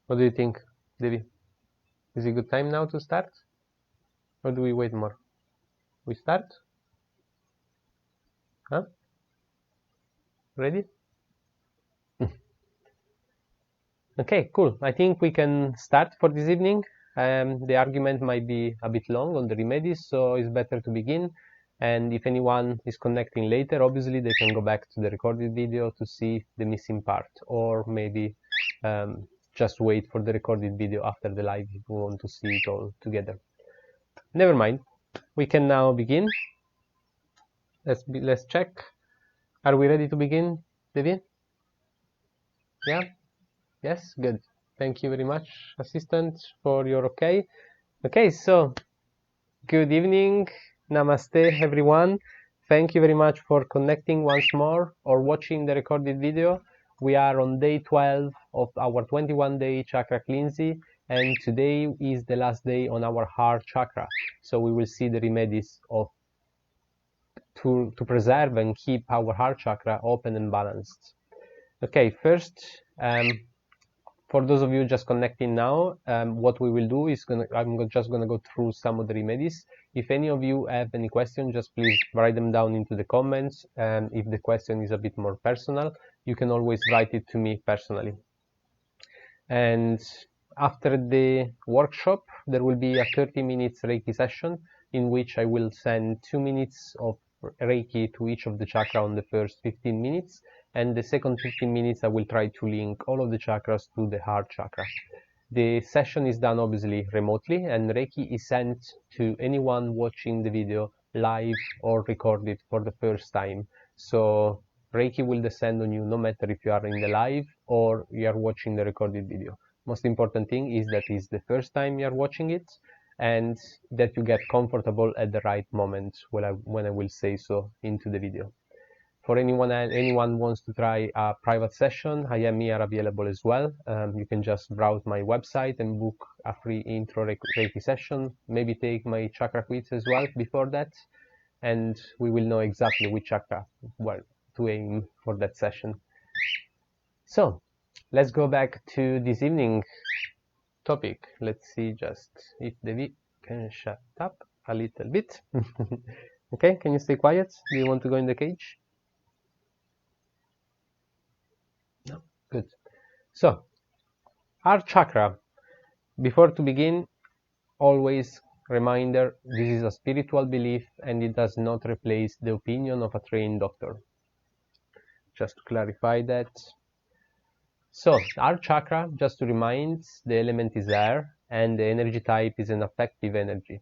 What do you think, Devi? Is it a good time now to start? Or do we wait more? We start? Huh? Ready? Okay, cool. I think we can start for this evening. The argument might be a bit long on the remedies, so it's better to begin. And if anyone is connecting later, obviously they can go back to the recorded video to see the missing part, or maybe just wait for the recorded video after the live if you want to see it all together. Never mind. We can now begin. Let's check. Are we ready to begin, Devi? Yeah? Yes? Good. Thank you very much, assistant, for your okay. Okay, so good evening. Namaste, everyone. Thank you very much for connecting once more or watching the recorded video. We are on day 12 of our 21-day chakra cleansing, and today is the last day on our heart chakra. So we will see the remedies to preserve and keep our heart chakra open and balanced. Okay, first, for those of you just connecting now, what we will do is I'm just gonna go through some of the remedies. If any of you have any questions, just please write them down into the comments. And if the question is a bit more personal, you can always write it to me personally. And after the workshop, there will be a 30 minutes Reiki session in which I will send 2 minutes of Reiki to each of the chakra on the first 15 minutes, and the second 15 minutes I will try to link all of the chakras to the heart chakra. The session is done obviously remotely, and Reiki is sent to anyone watching the video live or recorded for the first time. So Reiki will descend on you no matter if you are in the live or you are watching the recorded video. Most important thing is that it's the first time you are watching it, and that you get comfortable at the right moment when I will say so into the video. For anyone wants to try a private session, I am here available as well. You can just browse my website and book a free intro Reiki session. Maybe take my chakra quiz as well before that, and we will know exactly which chakra to aim for that session. So let's go back to this evening topic. Let's see just if Devi can shut up a little bit. Okay, can you stay quiet? Do you want to go in the cage? No? Good. So, heart chakra. Before to begin, always reminder, this is a spiritual belief and it does not replace the opinion of a trained doctor. Just to clarify that. So, heart chakra, just to remind, the element is air and the energy type is an affective energy.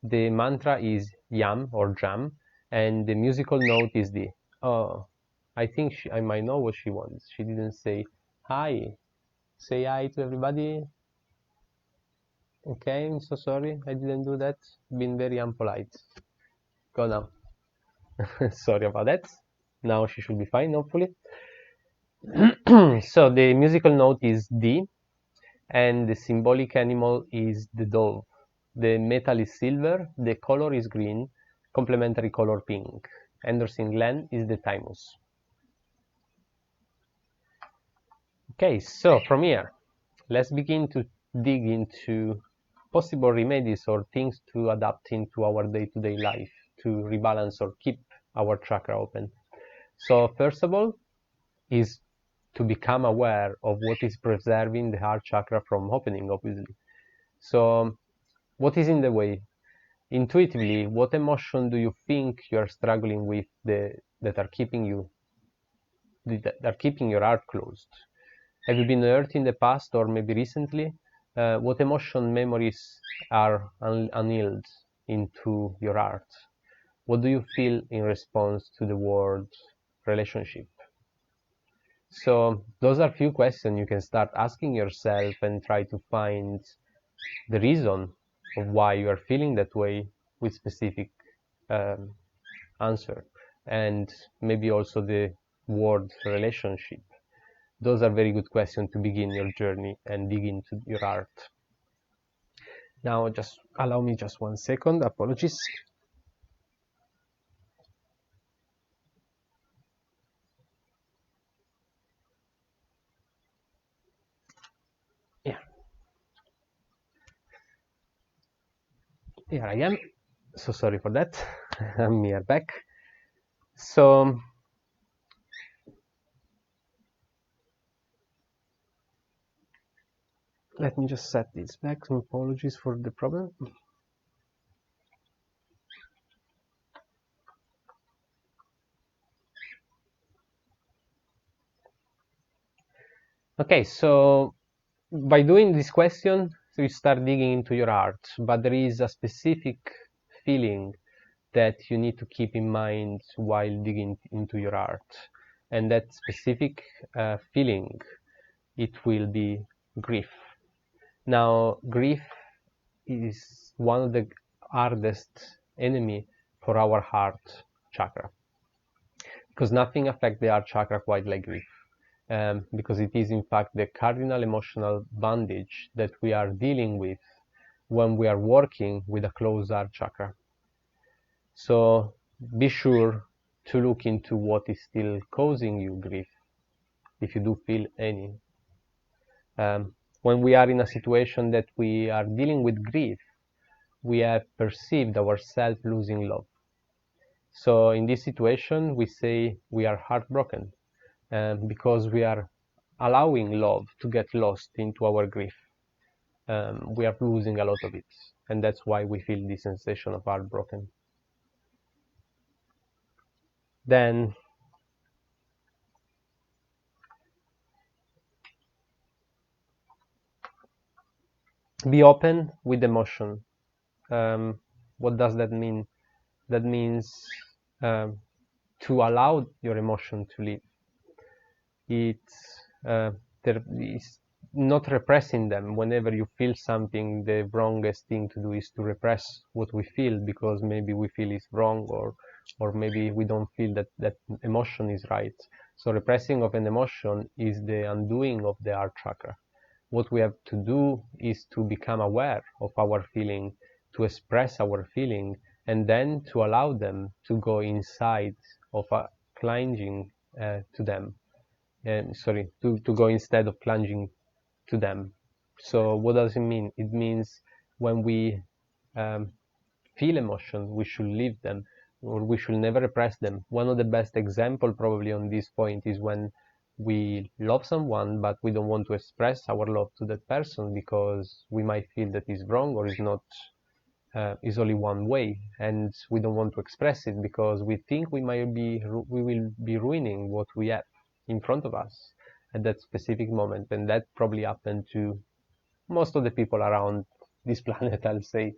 The mantra is Yam or Jam, and the musical note is D. Oh, I think I might know what she wants. She didn't say hi. Say hi to everybody. Okay, I'm so sorry. I didn't do that. Been very unpolite. Go now. Sorry about that. Now she should be fine, hopefully. So the musical note is D, and the symbolic animal is the dove. The metal is silver, the color is green, complementary color pink. Endorsing gland is the thymus. Okay, so from here, let's begin to dig into possible remedies or things to adapt into our day-to-day life to rebalance or keep our chakra open. So first of all is to become aware of what is preserving the heart chakra from opening, obviously. So what is in the way? Intuitively, what emotion do you think you are struggling with that are keeping your heart closed? Have you been hurt in the past or maybe recently? What emotion memories are unhealed into your heart? What do you feel in response to the word relationship? So those are few questions you can start asking yourself and try to find the reason of why you are feeling that way with specific answer, and maybe also the word relationship. Those are very good questions to begin your journey and dig into your heart. Now just allow me just 1 second, apologies. Yeah, Here I am. So sorry for that. I'm here back. So let me just set this back. Some apologies for the problem. Okay, so by doing this question, so you start digging into your heart, but there is a specific feeling that you need to keep in mind while digging into your heart. And that specific feeling, it will be grief. Now, grief is one of the hardest enemy for our heart chakra, because nothing affects the heart chakra quite like grief. Because it is in fact the cardinal emotional bondage that we are dealing with when we are working with a closed heart chakra. So be sure to look into what is still causing you grief, if you do feel any. When we are in a situation that we are dealing with grief, we have perceived ourselves losing love. So in this situation, we say we are heartbroken, because we are allowing love to get lost into our grief. We are losing a lot of it, and that's why we feel this sensation of heartbroken. Then be open with emotion. What does that mean? That means to allow your emotion to live. There is not repressing them. Whenever you feel something, the wrongest thing to do is to repress what we feel, because maybe we feel it's wrong, or maybe we don't feel that emotion is right. So repressing of an emotion is the undoing of the heart chakra. What we have to do is to become aware of our feeling, to express our feeling, and then to allow them to go inside of a clinging to them. To go instead of plunging to them. So what does it mean? It means when we feel emotion, we should live them, or we should never repress them. One of the best example probably on this point is when we love someone, but we don't want to express our love to that person because we might feel that is wrong, or is not, is only one way, and we don't want to express it because we think we will be ruining what we have in front of us at that specific moment. And that probably happened to most of the people around this planet, I'll say.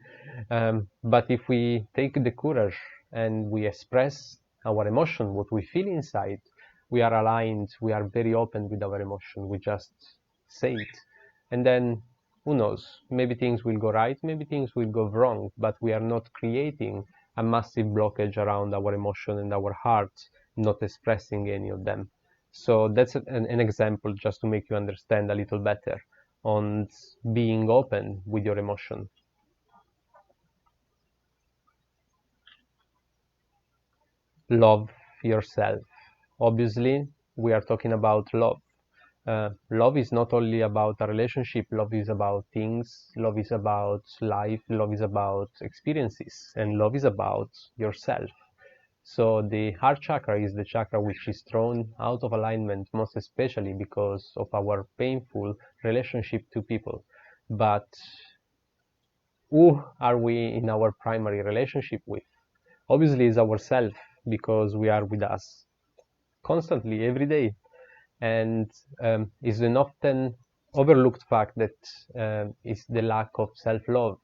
But if we take the courage and we express our emotion, what we feel inside, we are aligned, we are very open with our emotion, we just say it. And then, who knows, maybe things will go right, maybe things will go wrong, but we are not creating a massive blockage around our emotion and our heart, not expressing any of them. So that's an example just to make you understand a little better on being open with your emotion. Love yourself. Obviously, we are talking about love. Love is not only about a relationship, love is about things, love is about life, love is about experiences, and love is about yourself. So the heart chakra is the chakra which is thrown out of alignment, most especially because of our painful relationship to people. But who are we in our primary relationship with? Obviously, it's ourselves, because we are with us constantly, every day. And is an often overlooked fact that is the lack of self-love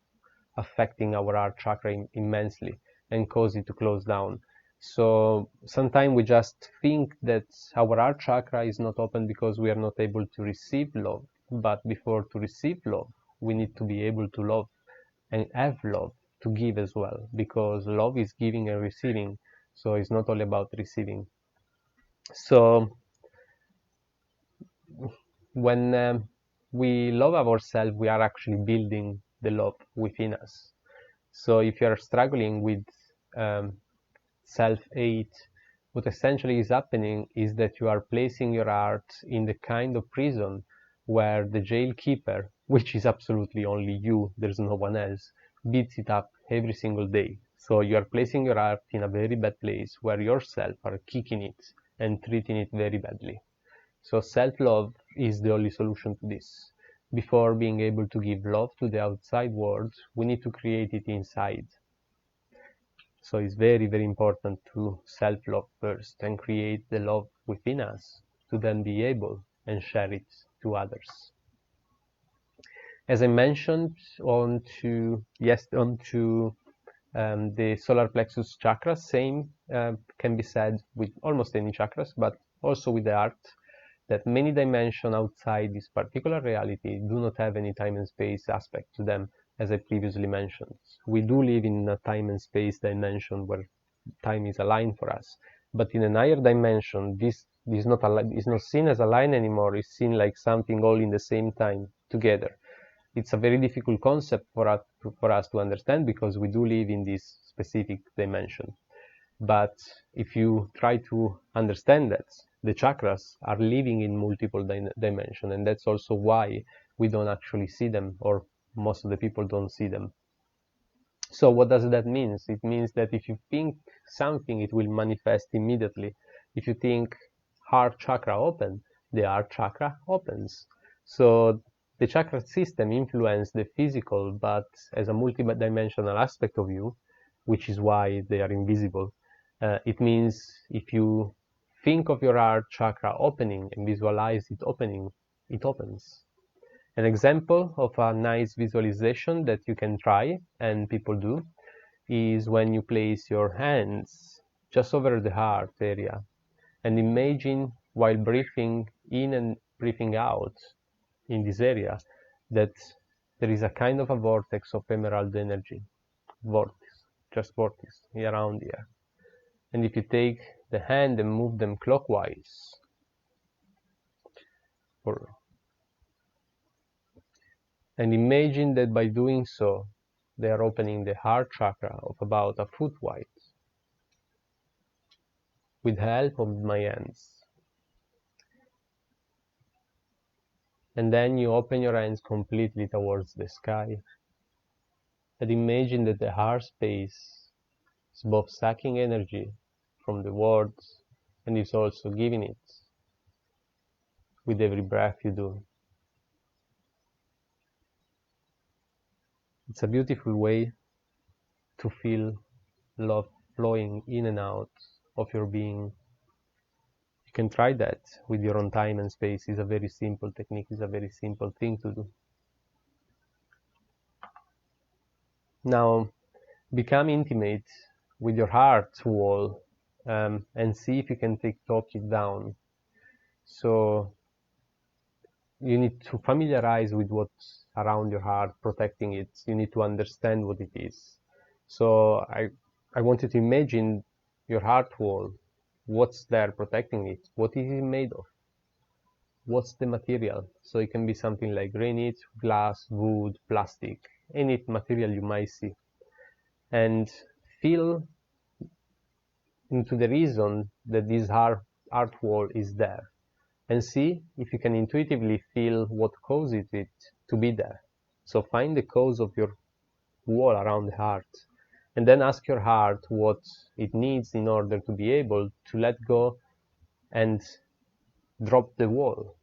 affecting our heart chakra immensely and cause it to close down. So sometimes we just think that our heart chakra is not open because we are not able to receive love. But before to receive love, we need to be able to love and have love to give as well, because love is giving and receiving. So it's not all about receiving. So when we love ourselves, we are actually building the love within us. So if you are struggling with self-hate, what essentially is happening is that you are placing your heart in the kind of prison where the jailkeeper, which is absolutely only you, there's no one else, beats it up every single day. So you are placing your heart in a very bad place where yourself are kicking it and treating it very badly. So self-love is the only solution to this. Before being able to give love to the outside world, we need to create it inside. So it's very, very important to self-love first and create the love within us to then be able and share it to others. As I mentioned onto the solar plexus chakra, same can be said with almost any chakras, but also with the heart, that many dimensions outside this particular reality do not have any time and space aspect to them, as I previously mentioned. We do live in a time and space dimension where time is aligned for us, but in an higher dimension, this is not seen as a line anymore. It's seen like something all in the same time together. It's a very difficult concept for us to understand because we do live in this specific dimension. But if you try to understand that, the chakras are living in multiple dimensions, and that's also why we don't actually see them, or most of the people don't see them. So what does that mean? It means that if you think something, it will manifest immediately. If you think heart chakra open, the heart chakra opens. So the chakra system influences the physical, but as a multidimensional aspect of you, which is why they are invisible. It means if you think of your heart chakra opening and visualize it opening, it opens. An example of a nice visualization that you can try, and people do, is when you place your hands just over the heart area and imagine while breathing in and breathing out in this area that there is a kind of a vortex of emerald energy, just vortex around here. And if you take the hand and move them clockwise, and imagine that by doing so, they are opening the heart chakra of about a foot wide with the help of my hands. And then you open your hands completely towards the sky and imagine that the heart space is both sucking energy from the words and is also giving it with every breath you do. It's a beautiful way to feel love flowing in and out of your being. You can try that with your own time and space. It's a very simple technique. It's a very simple thing to do. Now, become intimate with your heart wall and see if you can talk it down. So you need to familiarize with what's around your heart, protecting it. You need to understand what it is. So I want you to imagine your heart wall. What's there protecting it? What is it made of? What's the material? So it can be something like granite, glass, wood, plastic, any material you might see. And feel into the reason that this heart wall is there. And see if you can intuitively feel what causes it to be there. So find the cause of your wall around the heart. And then ask your heart what it needs in order to be able to let go and drop the wall.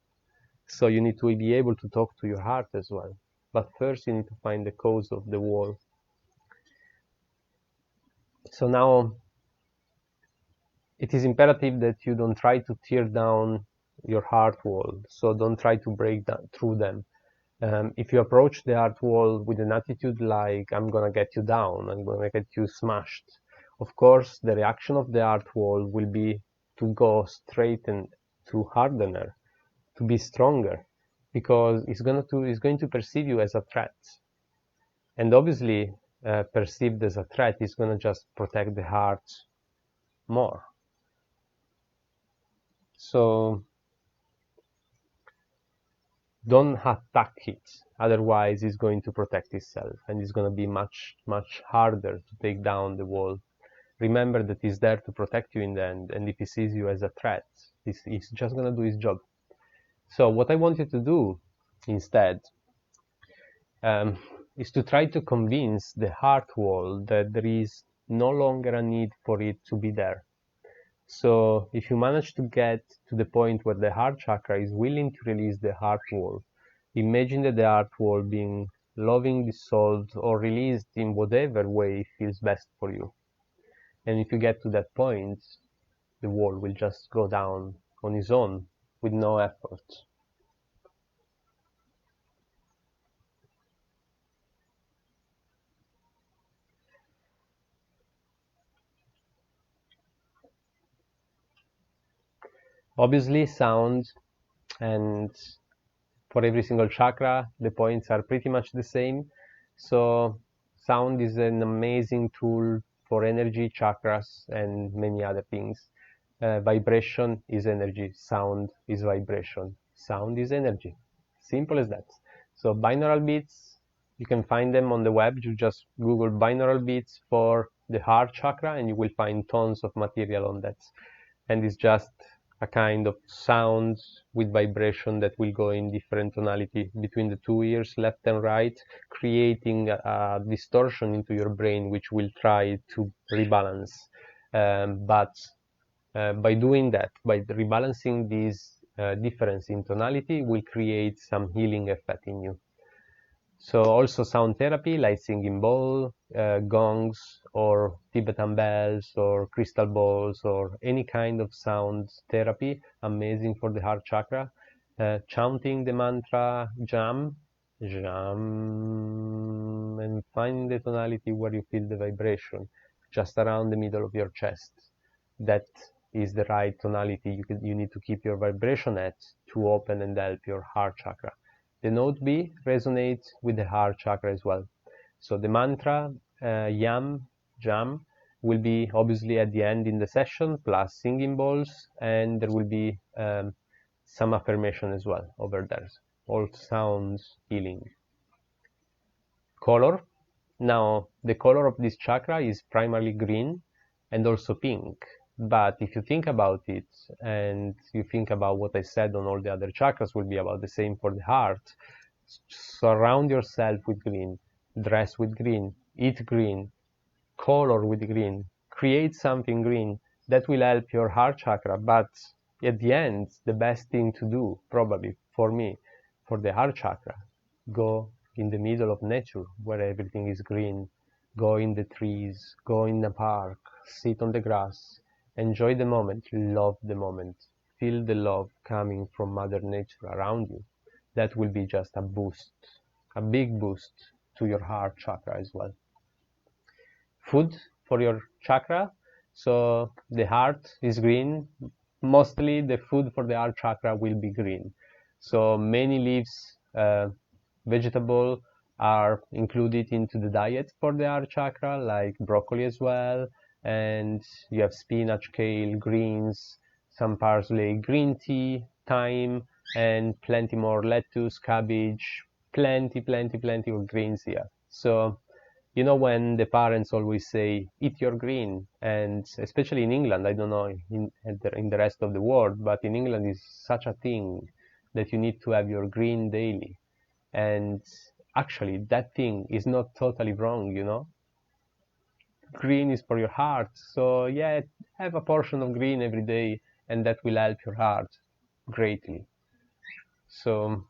So you need to be able to talk to your heart as well. But first you need to find the cause of the wall. So now it is imperative that you don't try to tear down your heart wall. So don't try to break through them. If you approach the heart wall with an attitude like, I'm gonna get you down, I'm gonna get you smashed, of course the reaction of the heart wall will be to go straight and to harden her, to be stronger, because it's going to perceive you as a threat. And obviously perceived as a threat is going to just protect the heart more. So don't attack it, otherwise it's going to protect itself and it's going to be much harder to take down the wall. Remember that it's there to protect you in the end, and if it sees you as a threat, it's just going to do its job. So what I want you to do instead, is to try to convince the heart wall that there is no longer a need for it to be there. So if you manage to get to the point where the heart chakra is willing to release the heart wall, imagine that the heart wall being loving, dissolved, or released in whatever way feels best for you. And if you get to that point, the wall will just go down on its own with no effort. Obviously, sound, and for every single chakra, the points are pretty much the same. So sound is an amazing tool for energy, chakras, and many other things. Vibration is energy. Sound is vibration. Sound is energy. Simple as that. So binaural beats, you can find them on the web. You just Google binaural beats for the heart chakra and you will find tons of material on that. And it's just a kind of sound with vibration that will go in different tonality between the two ears, left and right, creating a distortion into your brain which will try to rebalance. But by doing that, by rebalancing this difference in tonality, will create some healing effect in you. So also sound therapy like singing bowl, gongs, or Tibetan bells, or crystal balls, or any kind of sound therapy, amazing for the heart chakra. Chanting the mantra jam, jam, and finding the tonality where you feel the vibration, just around the middle of your chest. That is the right tonality you need to keep your vibration at to open and help your heart chakra. The note B resonates with the heart chakra as well. So the mantra yam, jam, will be obviously at the end in the session, plus singing bowls, and there will be some affirmation as well over there. All sounds healing. Color. Now, the color of this chakra is primarily green and also pink. But if you think about it and you think about what I said on all the other chakras will be about the same for the heart, surround yourself with green, dress with green, eat green, color with green, create something green that will help your heart chakra. But at the end, the best thing to do, probably for me, for the heart chakra, go in the middle of nature where everything is green. Go in the trees, go in the park, sit on the grass, enjoy the moment, love the moment, feel the love coming from Mother Nature around you. That will be just a boost, a big boost to your heart chakra as well. Food for your chakra. So the heart is green. Mostly the food for the heart chakra will be green. So many leaves, vegetable are included into the diet for the heart chakra, like broccoli as well. And you have spinach, kale, greens, some parsley, green tea, thyme, and plenty more lettuce, cabbage, plenty of greens here. So you know when the parents always say eat your green, and especially in England, I don't know in the rest of the world, but in England is such a thing that you need to have your green daily. And actually that thing is not totally wrong, you know. Green is for your heart, so yeah, have a portion of green every day and that will help your heart greatly. So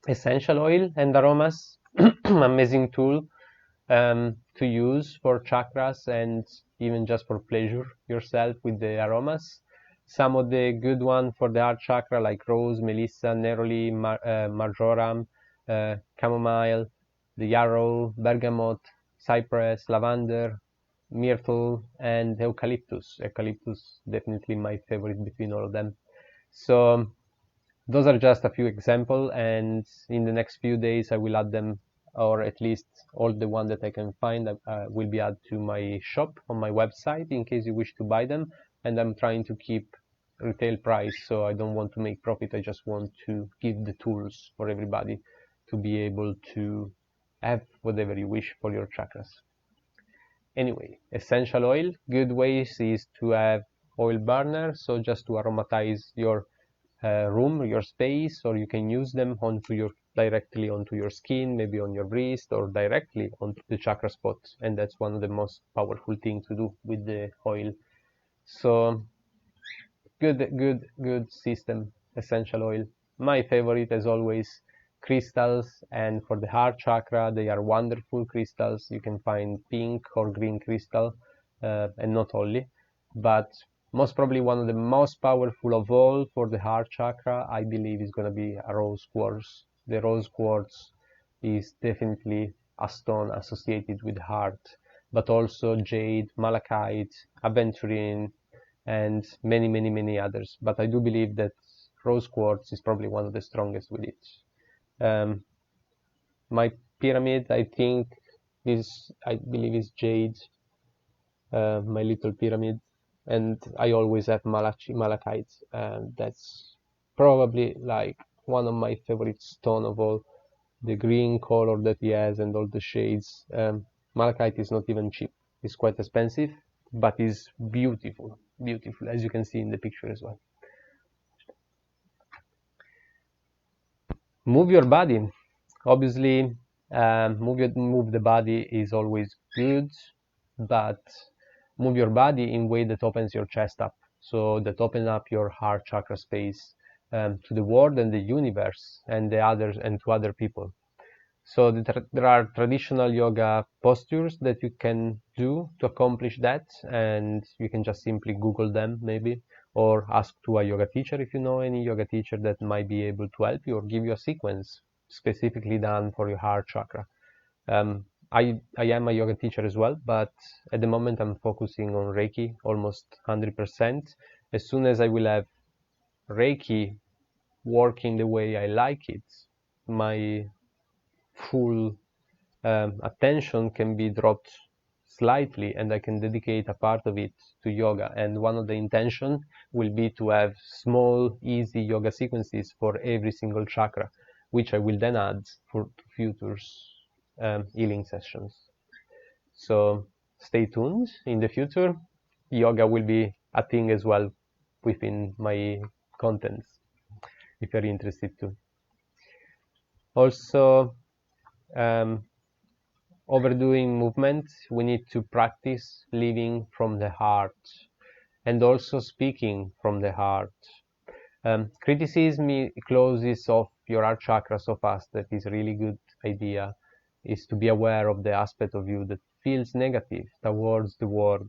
essential oil and aromas, amazing tool to use for chakras and even just for pleasure yourself with the aromas. Some of the good ones for the heart chakra like rose, melissa, neroli, marjoram, chamomile, the yarrow, bergamot, cypress, lavender, myrtle, and eucalyptus. Eucalyptus definitely my favorite between all of them. So those are just a few examples, and in the next few days I will add them, or at least all the one that I can find will be added to my shop on my website in case you wish to buy them. And I'm trying to keep retail price, so I don't want to make profit. I just want to give the tools for everybody to be able to have whatever you wish for your chakras. Anyway, essential oil, good ways is to have oil burner, so just to aromatize your room, your space, or you can use them onto your directly onto your skin, maybe on your wrist, or directly onto the chakra spot. And that's one of the most powerful things to do with the oil. So good system, essential oil. My favorite, as always, crystals. And for the heart chakra, they are wonderful crystals. You can find pink or green crystal, and not only, but most probably one of the most powerful of all for the heart chakra, I believe, is going to be a rose quartz. The rose quartz is definitely a stone associated with heart, but also jade, malachite, aventurine, and many others. But I do believe that rose quartz is probably one of the strongest with it. My pyramid, I think, I believe, is jade. My little pyramid, and I always have malachite, and that's probably like one of my favorite stone of all. The green color that he has and all the shades. Malachite is not even cheap. It's quite expensive, but is beautiful, beautiful, as you can see in the picture as well. Move your body. Obviously, move the body is always good, but move your body in a way that opens your chest up, so that open up your heart chakra space, to the world and the universe and the others and to other people. So there are traditional yoga postures that you can do to accomplish that, and you can just simply Google them maybe, or ask to a yoga teacher if you know any yoga teacher that might be able to help you or give you a sequence specifically done for your heart chakra. I am a yoga teacher as well, but at the moment I'm focusing on Reiki almost 100%. As soon as I will have Reiki working the way I like it, my full attention can be dropped slightly, and I can dedicate a part of it to yoga. And one of the intention will be to have small, easy yoga sequences for every single chakra, which I will then add for future healing sessions. So stay tuned. In the future, yoga will be a thing as well within my contents, if you're interested to. Also, overdoing movement, we need to practice living from the heart and also speaking from the heart. Criticism closes off your heart chakra so fast that is a really good idea is to be aware of the aspect of you that feels negative towards the world,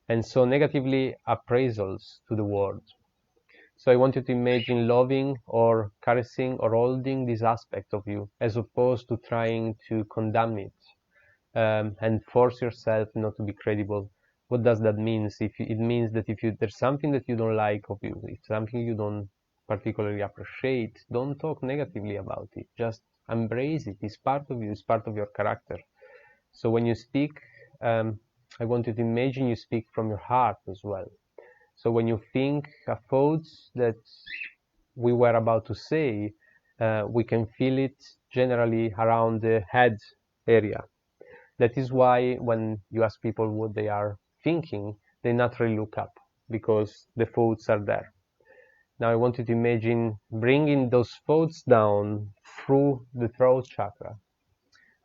and so negatively appraisals to the world. So I want you to imagine loving or caressing or holding this aspect of you, as opposed to trying to condemn it, and force yourself not to be credible. What does that mean? It means that if there's something that you don't like of you, if something you don't particularly appreciate, don't talk negatively about it. Just embrace it. It's part of you. It's part of your character. So when you speak, I want you to imagine you speak from your heart as well. So when you think a thoughts that we were about to say, we can feel it generally around the head area. That is why when you ask people what they are thinking, they naturally look up, because the thoughts are there. Now I want you to imagine bringing those thoughts down through the throat chakra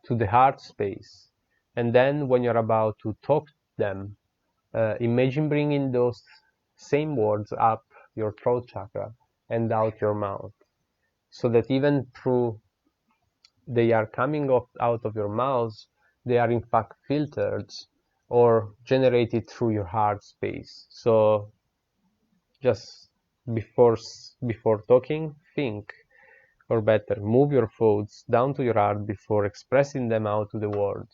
to the heart space. And then when you're about to talk them, imagine bringing those same words up your throat chakra and out your mouth, so that even through they are coming out of your mouth, they are in fact filtered or generated through your heart space. So just before talking, think, or better, move your thoughts down to your heart before expressing them out to the world,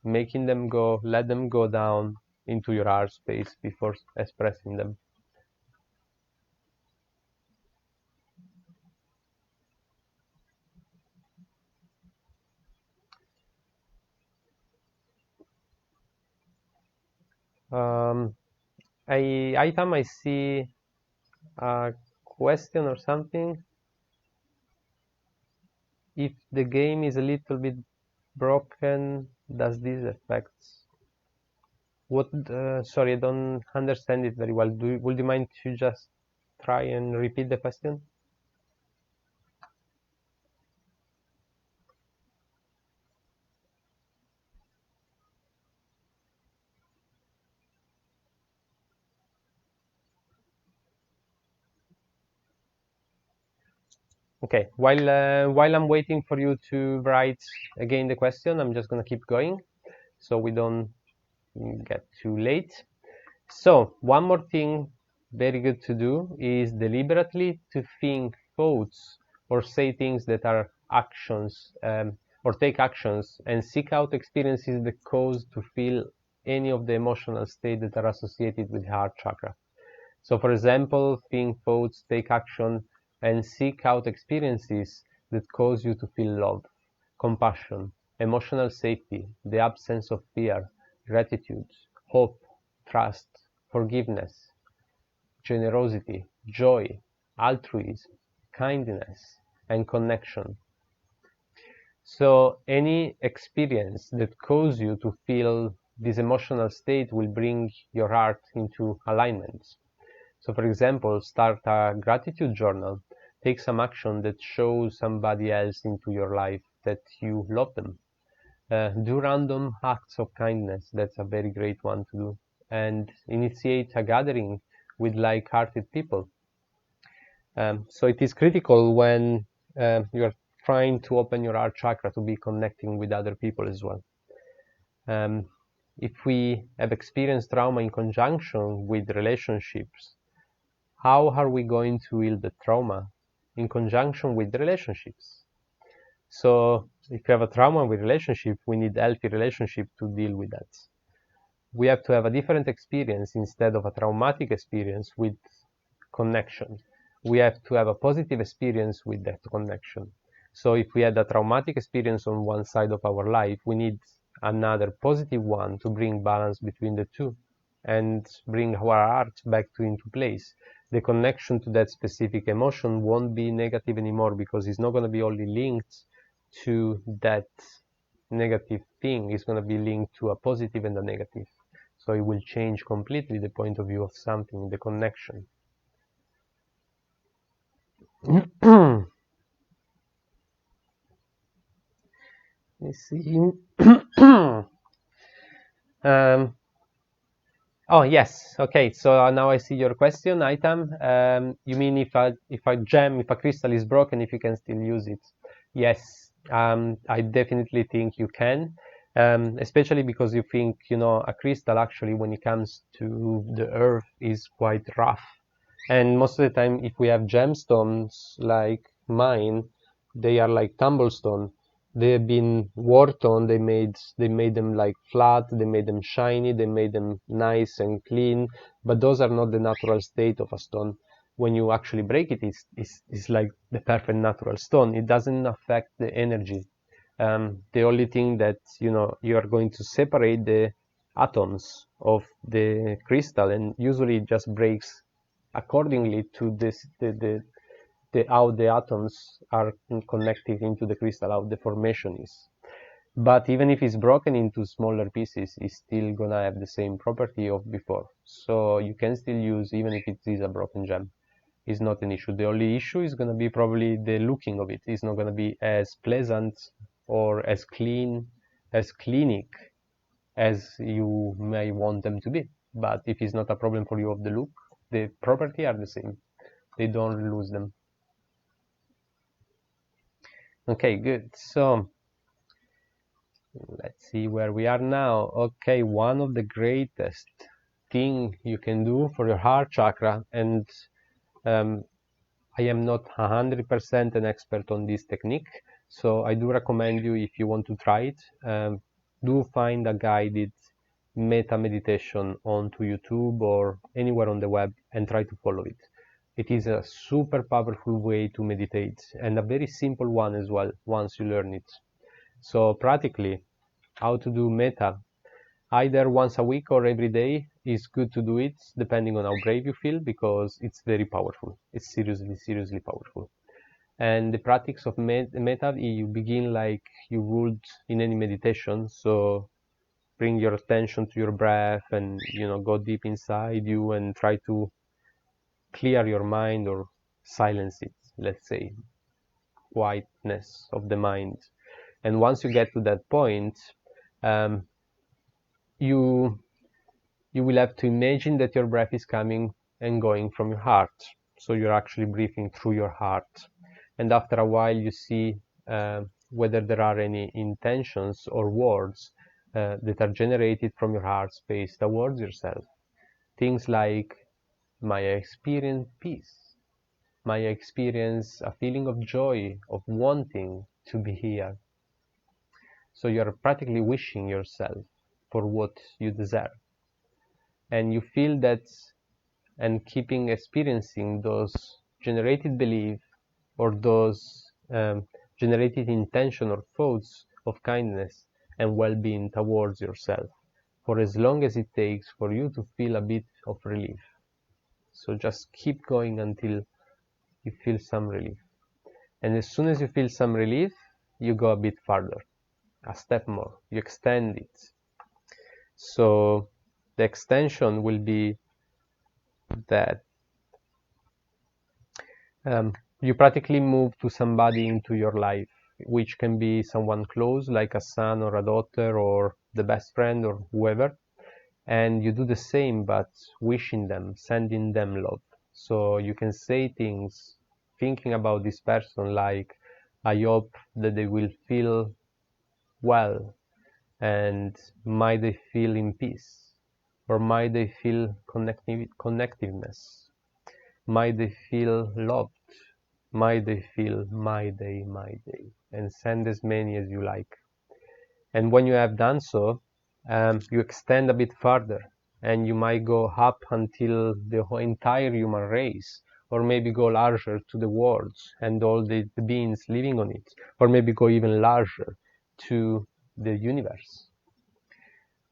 making them go, let them go down into your heart space before expressing them. Item, I see a question or something. If the game is a little bit broken, does this affect? What? Sorry, I don't understand it very well. Would you mind to just try and repeat the question? Okay, while I'm waiting for you to write again the question, I'm just gonna keep going so we don't get too late. So one more thing very good to do is deliberately to think thoughts or say things that are actions, or take actions and seek out experiences that cause to feel any of the emotional states that are associated with heart chakra. So for example, think thoughts, take action, and seek out experiences that cause you to feel love, compassion, emotional safety, the absence of fear, gratitude, hope, trust, forgiveness, generosity, joy, altruism, kindness, and connection. So any experience that causes you to feel this emotional state will bring your heart into alignment. So for example, start a gratitude journal. Take some action that shows somebody else into your life that you love them. Do random acts of kindness. That's a very great one to do. And initiate a gathering with like-hearted people. So it is critical when you are trying to open your heart chakra to be connecting with other people as well. Um, if we have experienced trauma in conjunction with relationships, how are we going to heal the trauma in conjunction with the relationships? So if you have a trauma with relationship, we need healthy relationship to deal with that. We have to have a different experience instead of a traumatic experience with connection. We have to have a positive experience with that connection. So if we had a traumatic experience on one side of our life, we need another positive one to bring balance between the two and bring our heart back into place. The connection to that specific emotion won't be negative anymore because it's not going to be only linked to that negative thing. It's going to be linked to a positive and a negative. So it will change completely the point of view of something, the connection. Let's see. um, oh yes, okay. So now I see your question, Item. You mean if a crystal is broken, if you can still use it? Yes, I definitely think you can. Especially because you think, a crystal actually, when it comes to the earth, is quite rough. And most of the time, if we have gemstones like mine, they are like tumblestone. They've been worked on. They made them like flat. They made them shiny. They made them nice and clean. But those are not the natural state of a stone. When you actually break it, it's like the perfect natural stone. It doesn't affect the energy. The only thing that you are going to separate the atoms of the crystal, and usually it just breaks accordingly to how the atoms are connected into the crystal, how the formation is. But even if it's broken into smaller pieces, it's still gonna have the same property of before. So you can still use, even if it is a broken gem. It's not an issue. The only issue is gonna be probably the looking of it. It's not gonna be as pleasant or as clean, as clinic as you may want them to be. But if it's not a problem for you of the look, the property are the same. They don't lose them. Okay, good. So let's see where we are now. Okay, one of the greatest thing you can do for your heart chakra, and um, I am not 100% an expert on this technique, so I do recommend you, if you want to try it, do find a guided meta meditation onto YouTube or anywhere on the web and try to follow it. It is a super powerful way to meditate, and a very simple one as well once you learn it. So practically, how to do meta, either once a week or every day is good to do it, depending on how brave you feel, because it's very powerful. It's seriously, seriously powerful. And the practice of meta, you begin like you would in any meditation. So bring your attention to your breath and go deep inside you and try to clear your mind or silence it, let's say, quietness of the mind. And once you get to that point, um, you you will have to imagine that your breath is coming and going from your heart. So you're actually breathing through your heart. and after a while you see whether there are any intentions or words that are generated from your heart space towards yourself. Things like, may I experience peace, may I experience a feeling of joy, of wanting to be here. So you're practically wishing yourself for what you deserve, and you feel that, and keeping experiencing those generated belief or those generated intention or thoughts of kindness and well-being towards yourself for as long as it takes for you to feel a bit of relief. So just keep going until you feel some relief, and as soon as you feel some relief, you go a bit further, a step more, you extend it. So the extension will be that you practically move to somebody into your life, which can be someone close, like a son or a daughter or the best friend or whoever, and you do the same, but wishing them, sending them love. So you can say things thinking about this person like, I hope that they will feel well, and might they feel in peace, or might they feel connectiveness, might they feel loved, might they feel my day, and send as many as you like. And when you have done so, you extend a bit further, and you might go up until the entire human race, or maybe go larger to the worlds and all the beings living on it, or maybe go even larger to the universe.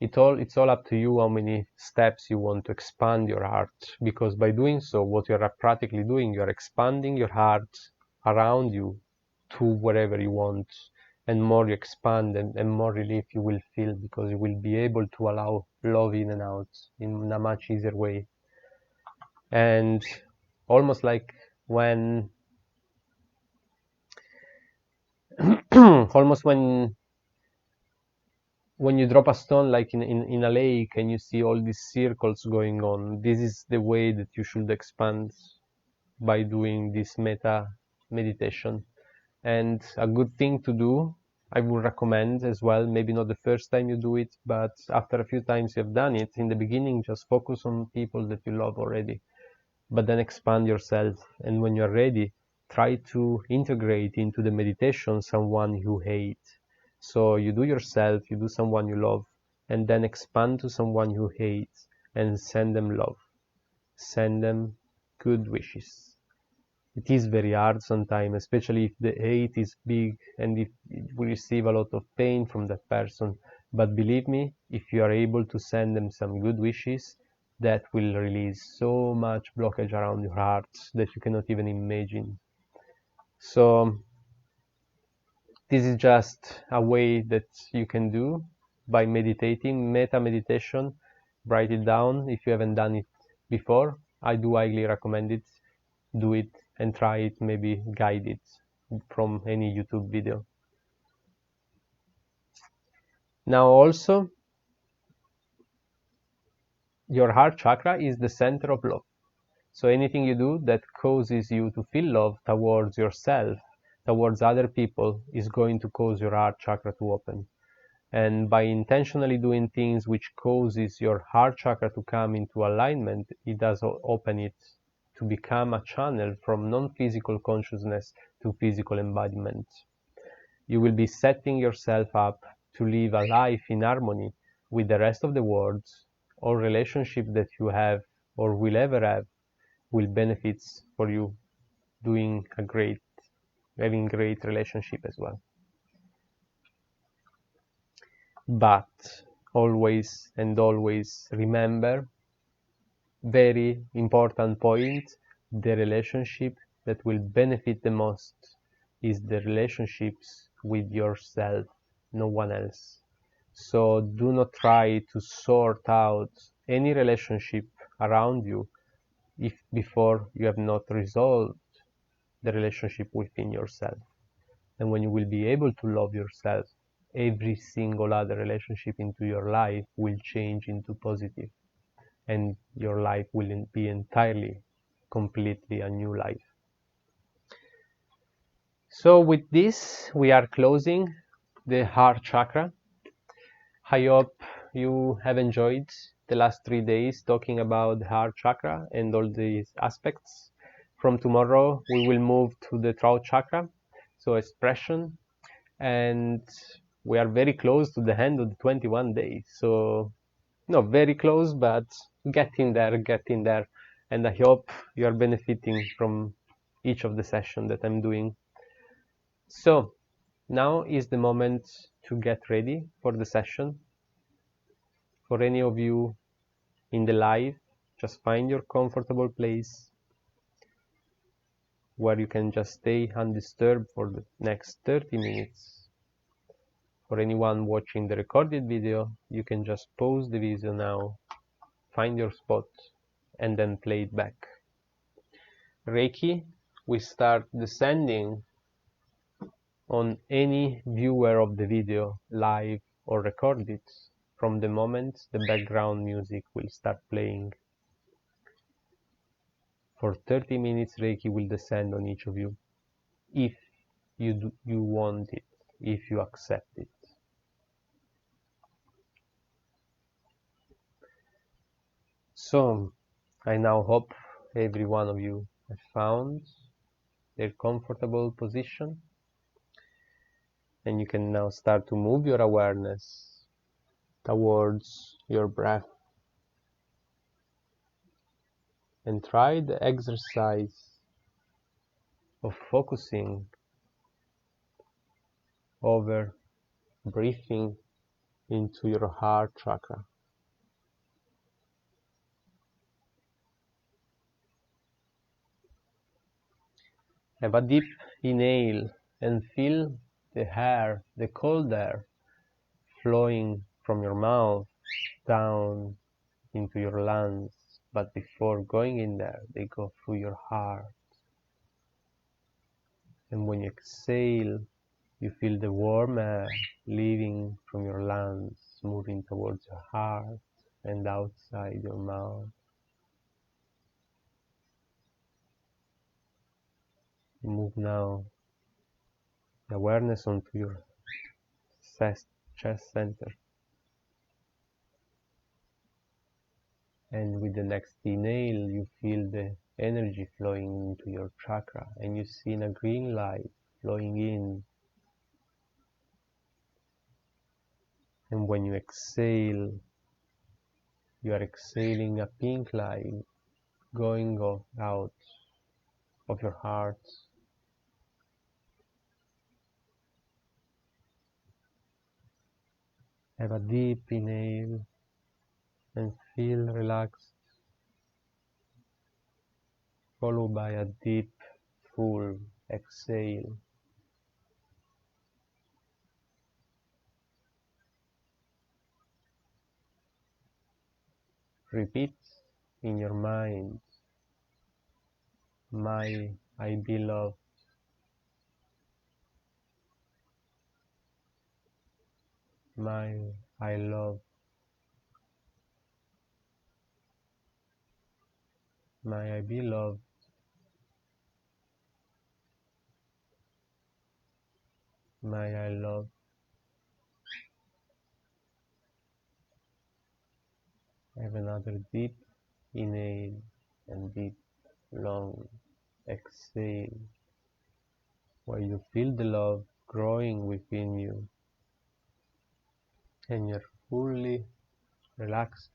It's all up to you how many steps you want to expand your heart, because by doing so, what you're practically doing, you're expanding your heart around you to wherever you want, and more you expand and more relief you will feel, because you will be able to allow love in and out in a much easier way. And almost like when almost when you drop a stone, like in a lake, and you see all these circles going on, this is the way that you should expand by doing this meta meditation. And a good thing to do, I would recommend as well, maybe not the first time you do it, but after a few times you've done it, in the beginning just focus on people that you love already, but then expand yourself, and when you're ready, try to integrate into the meditation someone you hate. So you do yourself, you do someone you love, and then expand to someone you hate and send them love, send them good wishes. It is very hard sometimes, especially if the hate is big and if we receive a lot of pain from that person. But believe me, if you are able to send them some good wishes, that will release so much blockage around your heart that you cannot even imagine. So this is just a way that you can do by meditating, meta meditation. Write it down if you haven't done it before. I do highly recommend it. Do it and try it, maybe guide it from any YouTube video. Now also, your heart chakra is the center of love. So anything you do that causes you to feel love towards yourself, towards other people, is going to cause your heart chakra to open. And by intentionally doing things which causes your heart chakra to come into alignment, it does open it to become a channel from non-physical consciousness to physical embodiment. You will be setting yourself up to live a life in harmony with the rest of the world. All relationship that you have or will ever have will benefits for you having great relationship as well. But always and always remember, very important point, the relationship that will benefit the most is the relationships with yourself, no one else. So do not try to sort out any relationship around you if before you have not resolved the relationship within yourself. And when you will be able to love yourself, every single other relationship into your life will change into positive, and your life will be entirely, completely a new life. So with this, we are closing the heart chakra. I hope you have enjoyed the last 3 days talking about the heart chakra and all these aspects. From tomorrow, we will move to the throat chakra, so expression, and we are very close to the end of the 21 days. So not very close, but getting there. And I hope you are benefiting from each of the sessions that I'm doing. So now is the moment to get ready for the session. For any of you in the live, just find your comfortable place where you can just stay undisturbed for the next 30 minutes. For anyone watching the recorded video, you can just pause the video now, find your spot, and then play it back. Reiki, we start descending on any viewer of the video, live or recorded, from the moment the background music will start playing. For 30 minutes, Reiki will descend on each of you, if you want it, if you accept it. So, I now hope every one of you has found their comfortable position, and you can now start to move your awareness towards your breath, and try the exercise of focusing over breathing into your heart chakra. Have a deep inhale and feel the air, the cold air, flowing from your mouth down into your lungs, but before going in there, they go through your heart. And when you exhale, you feel the warm air leaving from your lungs, moving towards your heart and outside your mouth. Move now the awareness onto your chest center. And with the next inhale, you feel the energy flowing into your chakra, and you see a green light flowing in. And when you exhale, you are exhaling a pink light going out of your heart. Have a deep inhale and feel relaxed, followed by a deep, full exhale. Repeat in your mind, I be loved, my I love, my I be loved, my I love. Have another deep inhale and deep, long exhale, where you feel the love growing within you, and you're fully relaxed,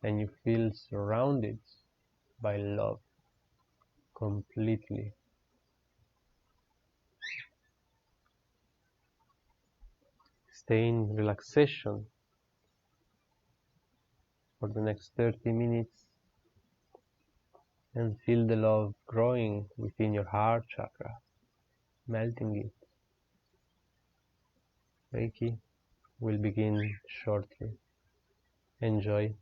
and you feel surrounded by love completely. Stay in relaxation for the next 30 minutes and feel the love growing within your heart chakra, melting it. Reiki will begin shortly. Enjoy.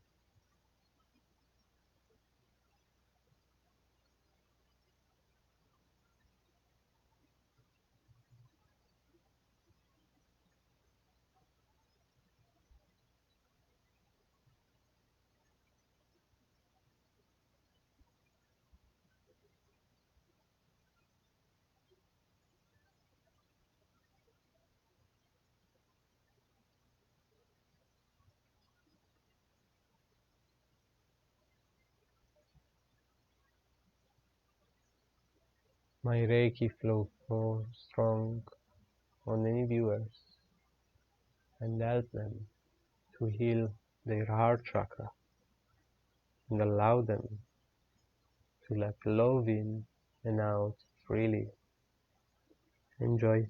my Reiki flow more strong on any viewers and help them to heal their heart chakra and allow them to let love in and out freely. Enjoy.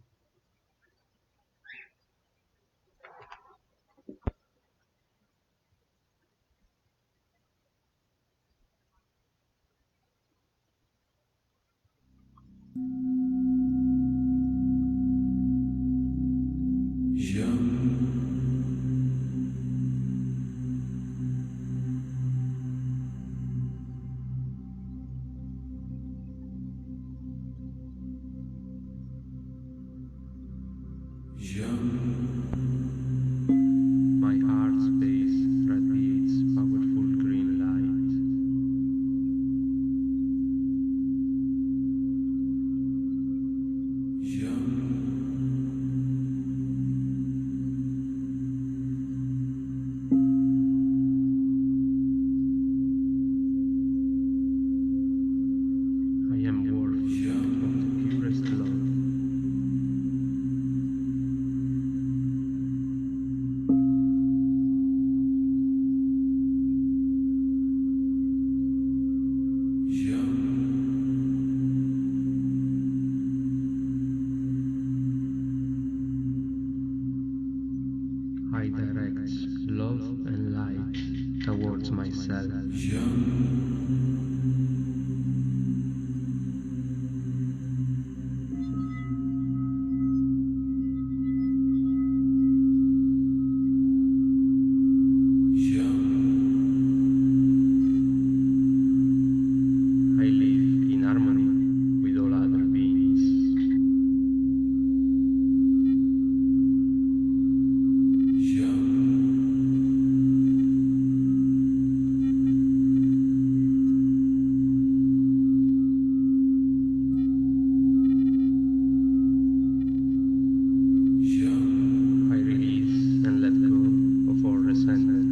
My heart space radiates powerful green light. I am worthy of the purest love. I direct love and light towards myself. I live in harmony with all other beings. I release and let go of all resentment.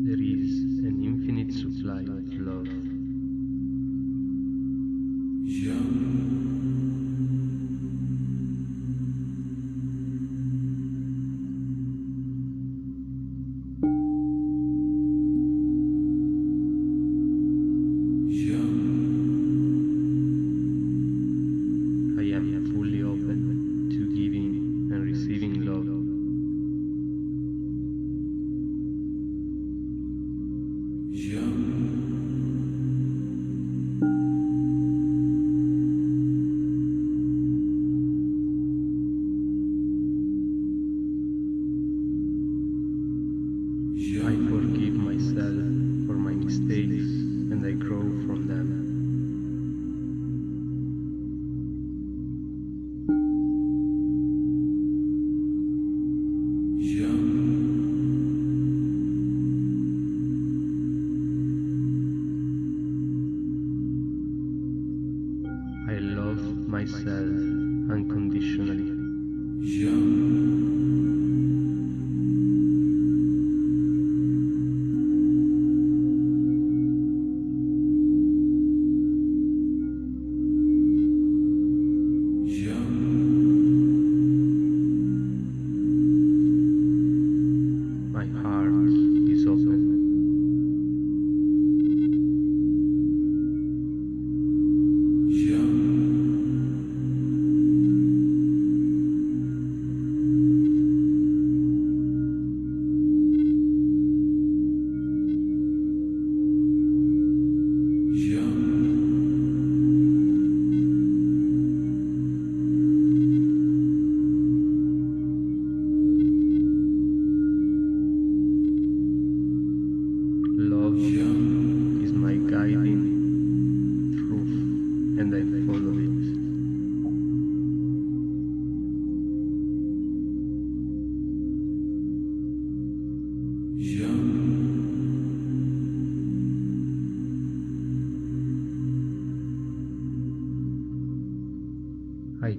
There is an infinite supply of love. I am fully open to giving and receiving love. I forgive myself for my mistakes and I grow from them. I love myself unconditionally. My heart is open.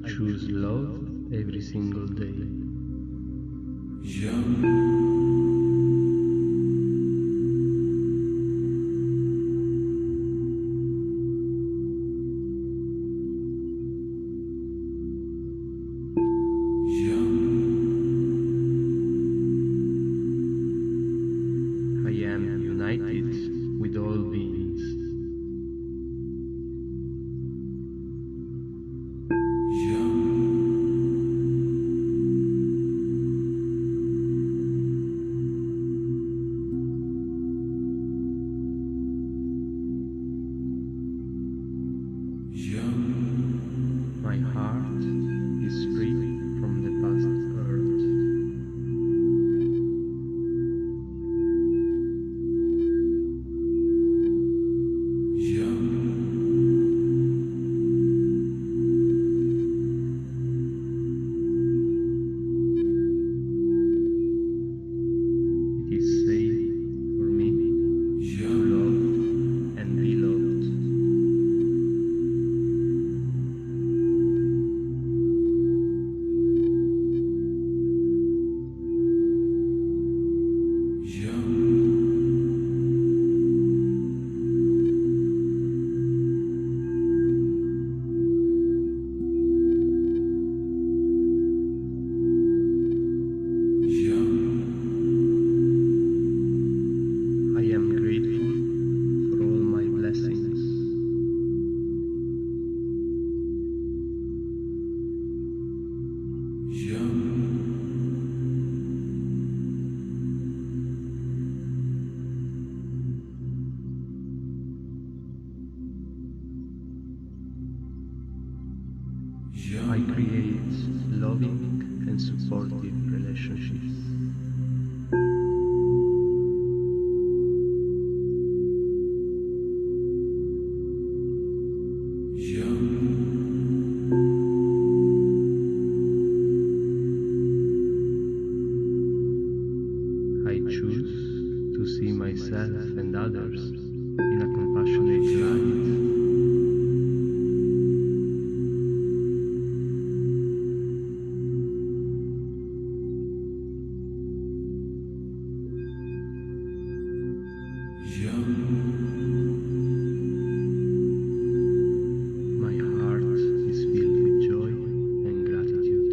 I choose love every single day. I am united with all beings. My heart is free from the past hurt. It is safe for me to love and be loved. I am grateful for all my blessings. I create loving and supportive relationships. I choose to see myself and others in a compassionate light. My heart is filled with joy and gratitude.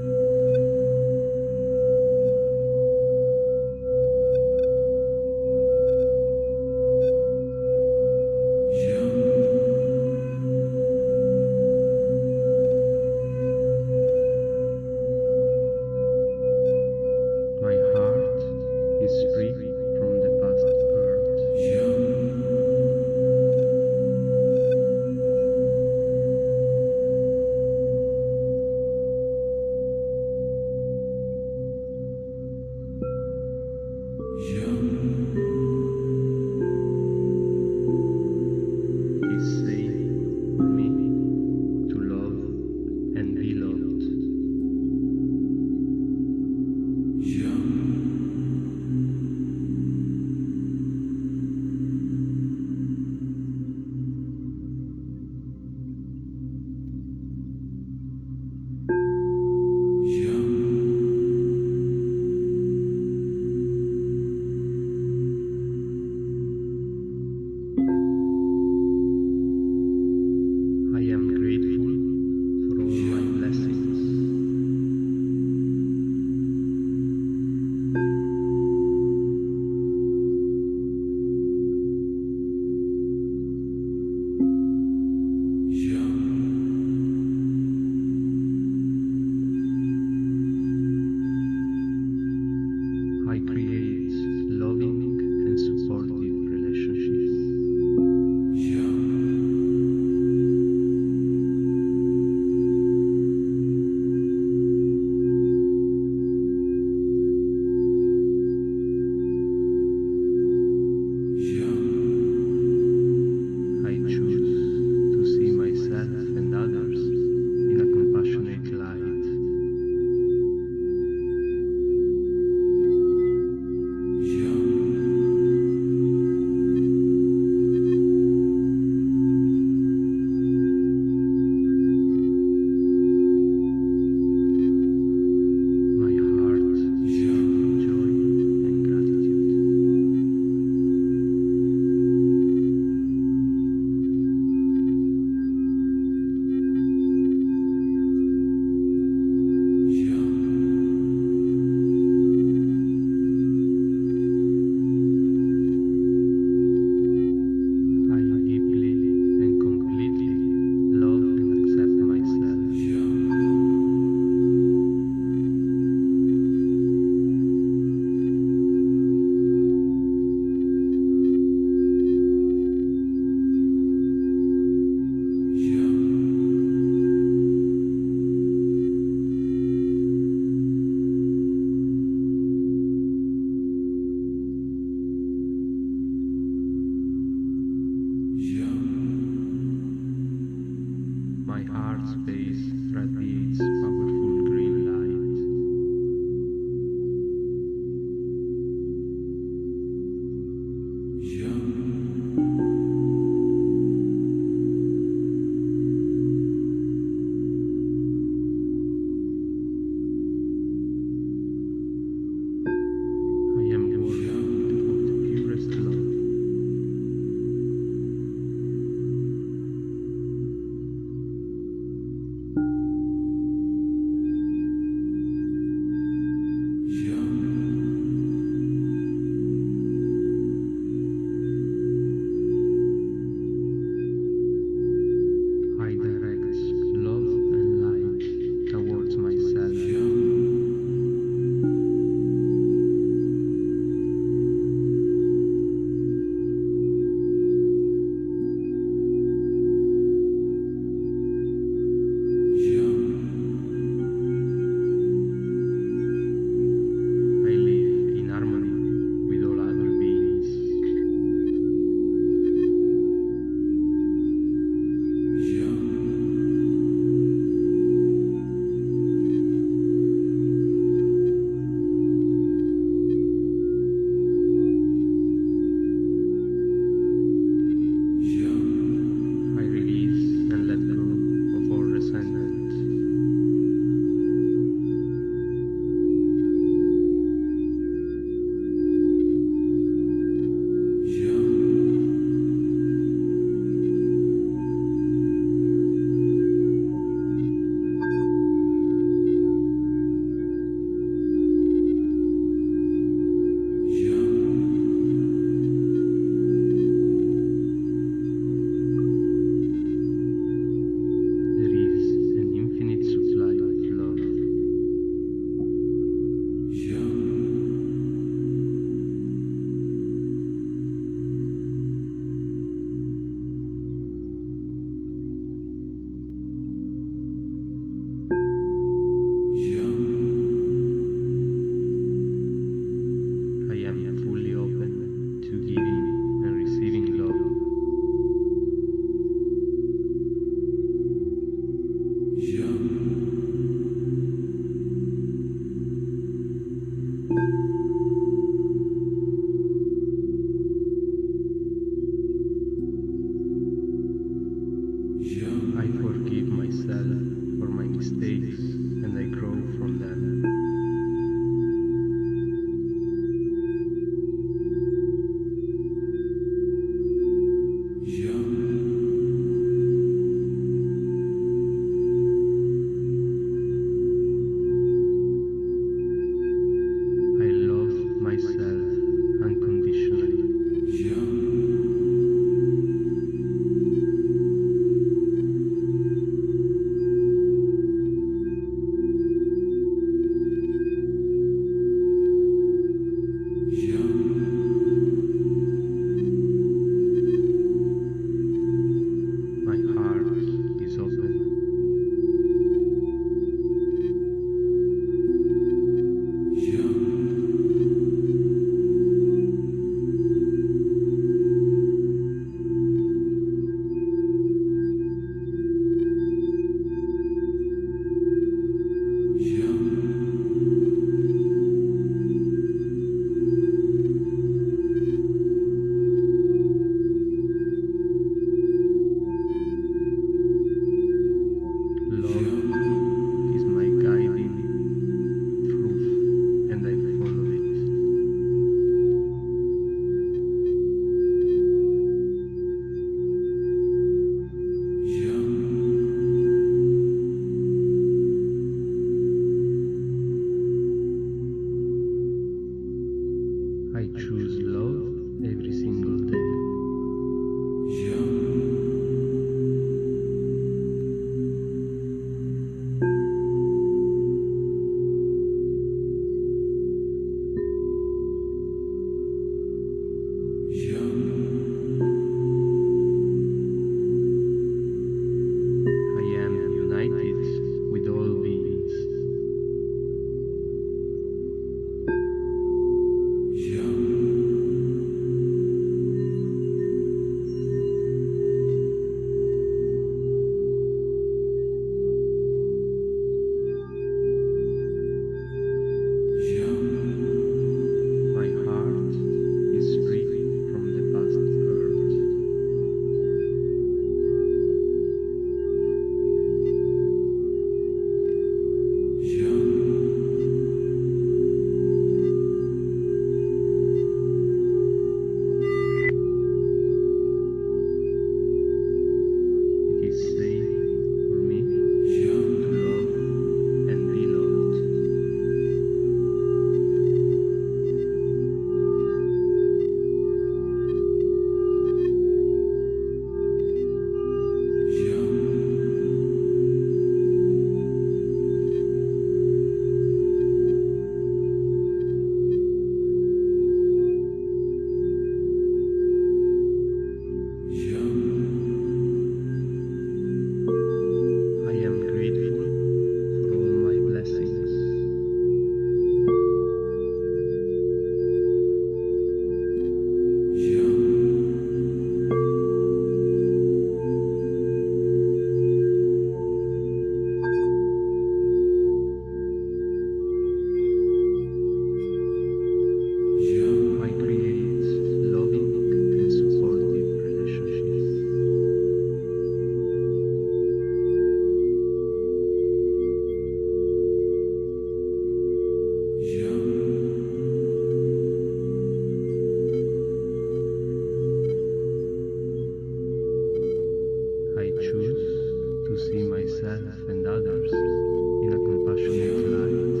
choose to see myself and others in a compassionate light.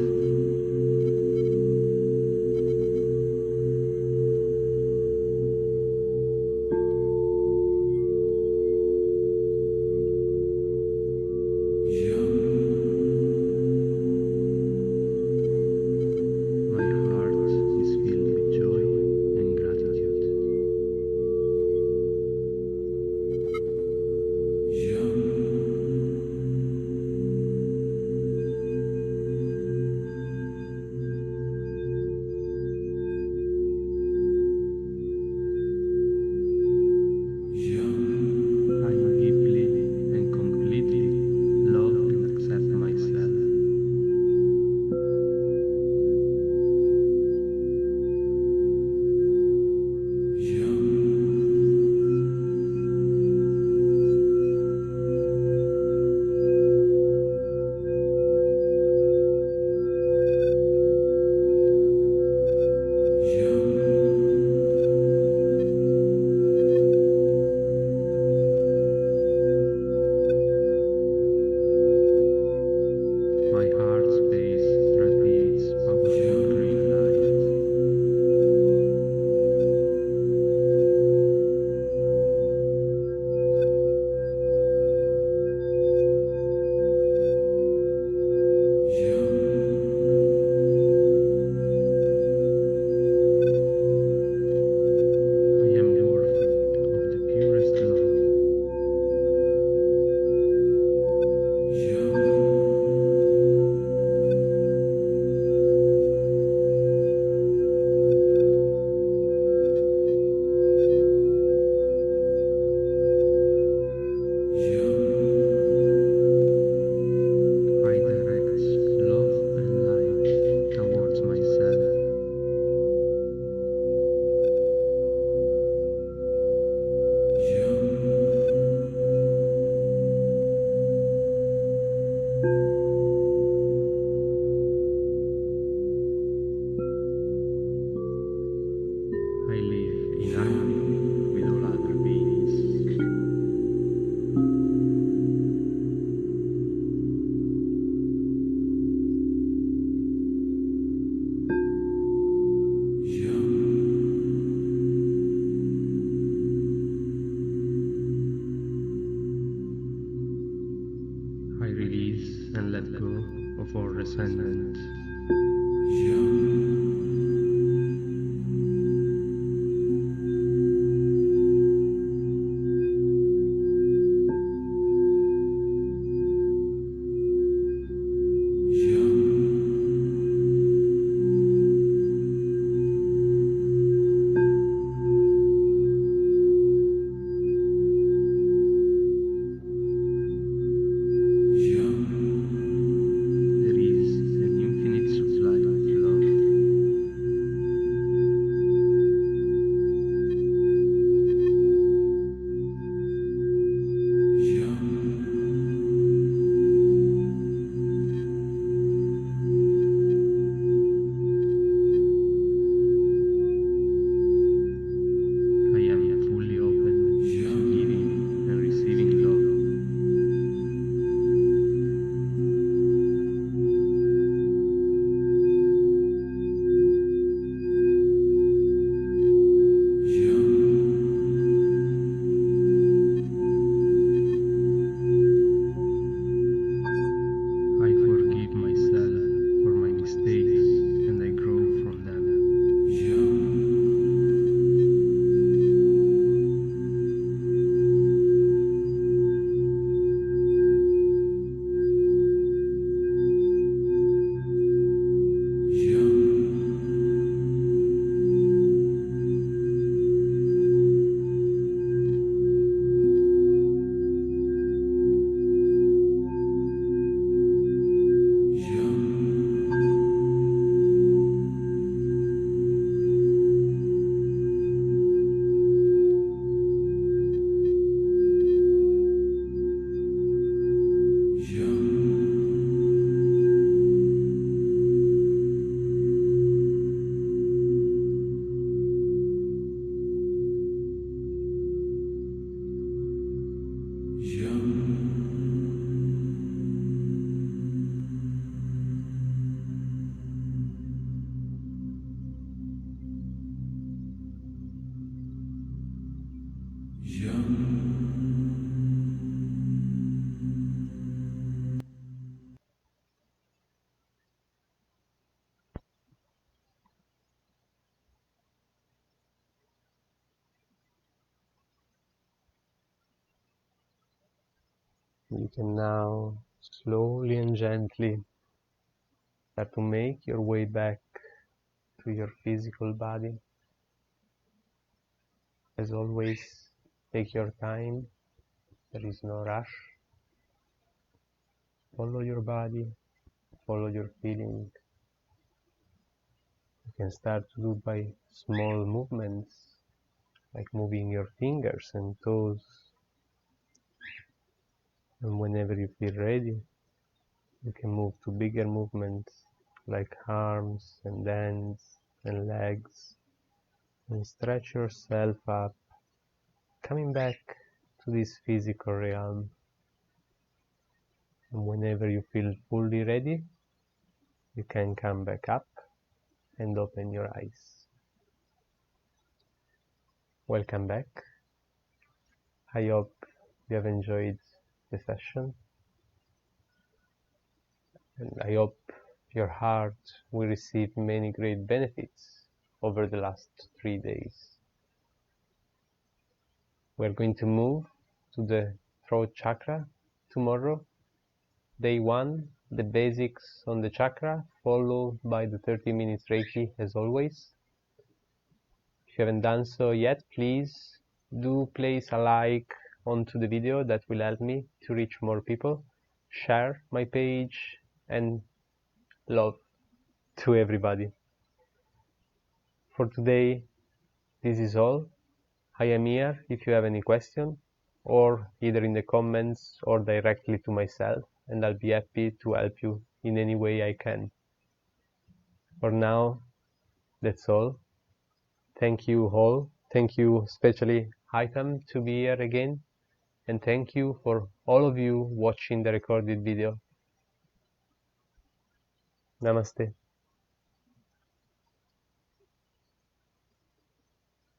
My heart is filled with joy and gratitude. I deeply and completely love and accept myself. My heart space radiates powerful green light. I am worthy of the purest love. I direct love and light towards myself. I live in harmony with all other beings. I release and let go of all resentment. There is an infinite You can now slowly and gently start to make your way back to your physical body. As always, take your time. There is no rush. Follow your body, follow your feeling. You can start to do by small movements, like moving your fingers and toes. And whenever you feel ready, you can move to bigger movements, like arms and hands and legs, and stretch yourself up, coming back to this physical realm. And whenever you feel fully ready, you can come back up and open your eyes. Welcome back. I hope you have enjoyed the session, and I hope your heart will receive many great benefits over the last 3 days. We're going to move to the throat chakra tomorrow. Day 1, the basics on the chakra, followed by the 30 minutes Reiki as always. If you haven't done so yet, please do place a like onto the video. That will help me to reach more people. Share my page, and love to everybody. For today, this is all. I am here if you have any question, or either in the comments or directly to myself, and I'll be happy to help you in any way I can. For now, that's all. Thank you all. Thank you especially Hitam to be here again, and thank you for all of you watching the recorded video. Namaste.